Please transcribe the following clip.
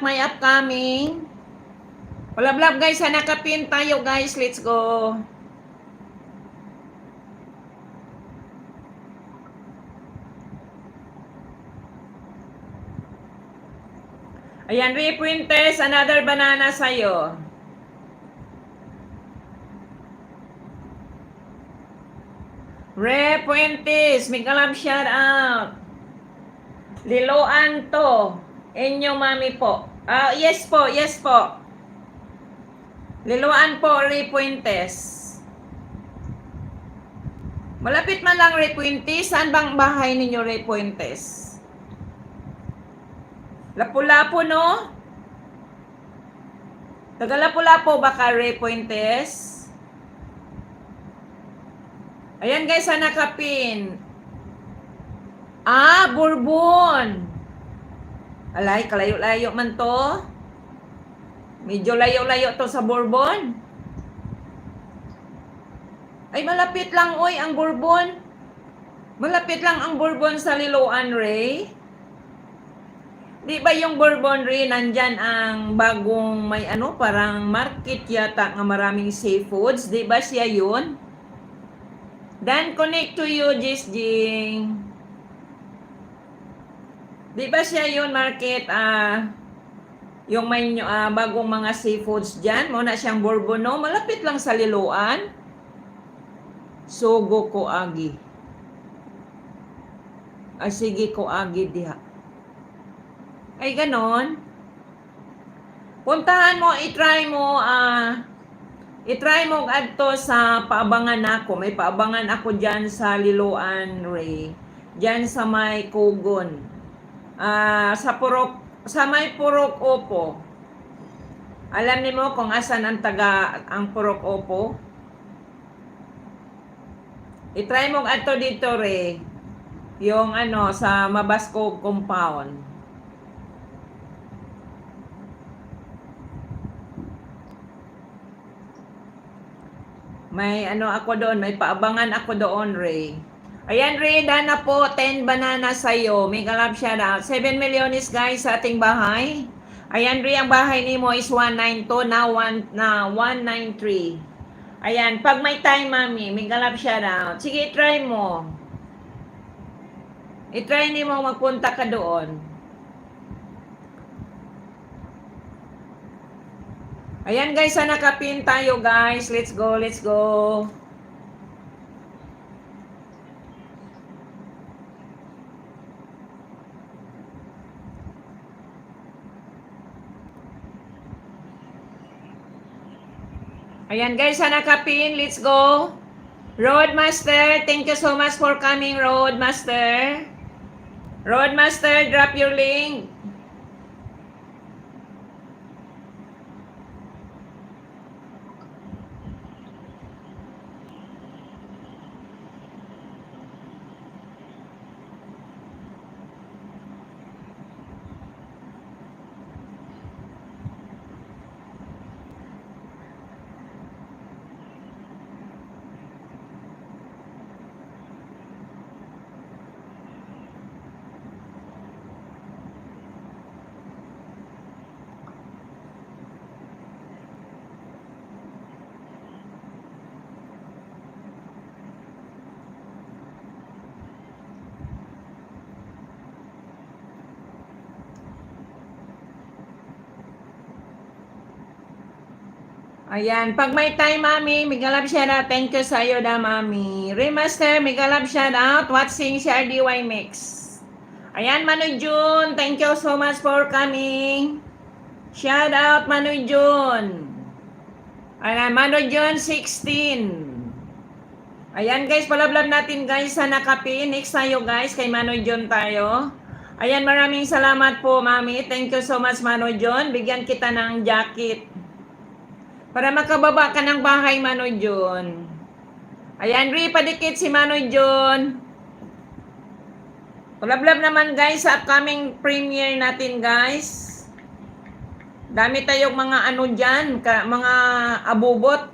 may upcoming. Palablab guys, sa nakapin tayo guys. Let's go. Ayan, Repuentes, another banana sa'yo. Repuentes, may kalab shout out. Liloan to. Inyo mami po. Yes po, yes po. Liloan po, Repuentes. Malapit man lang, Repuentes. Saan bang bahay ninyo, Repuentes? Lapu-Lapu, no? Taga-Lapu-Lapu baka, Repuentes? Ayan guys, sa nakapin. Bourbon. Alay, kalayo-layo man to. Medyo layo-layo to sa Bourbon. Ay, malapit lang, oy, ang Bourbon. Malapit lang ang Bourbon sa Liloan, Ray. Di ba yung Bourbon, Ray, nandyan ang bagong may parang market yata ng maraming seafoods. Di ba siya yun? Dan connect to you, Jisjing. Di ba siya yun, market, yung may bagong mga seafoods dyan? Muna siyang Bourbon, no? Malapit lang sa Liloan. Sogo ko agi. Sige ko agi diha. Ay, ganon. Puntahan mo, itry mo adto sa paabangan ako. May paabangan ako dyan sa Liloan, Ray. Dyan sa may Kugon. Sa may Purok Opo. Alam niyo kung asan ang Purok Opo? I-try mo adto dito, Ray. Yung sa Mabasco compound. May ako doon, may paabangan ako doon, Ray. Ayan, Ray, dana po, 10 banana sa'yo. May kalab shout out. 7 milyones, guys, sa ating bahay. Ayan, Ray, ang bahay ni mo is 192, na 193. Ayan, pag may time, mami, may kalab shout out. Sige, try mo. I-try ni mo magpunta ka doon. Ayan guys, sa nakapin tayo guys. Let's go, let's go. Ayan guys, sa nakapin. Let's go. Roadmaster, thank you so much for coming, Roadmaster. Roadmaster, drop your link. Ayan, pag may time, mami, may galab shout out. Thank you sa'yo na, mami. Remaster, may galab shout out. Watching si RDY Mix. Ayan, Manoy Jun, thank you so much for coming. Shout out, Manoy Jun. Ayan, Manoy Jun, 16. Ayan, guys, palablab natin, guys, sa nakapin. Next tayo, guys, kay Manoy Jun tayo. Ayan, maraming salamat po, mami. Thank you so much, Manoy Jun. Bigyan kita ng jacket. Para makababa ka ng bahay, Manoy John. Ayan, padikit si Manoy John. Palablab naman, guys, sa upcoming premiere natin, guys. Dami tayong mga dyan, mga abubot.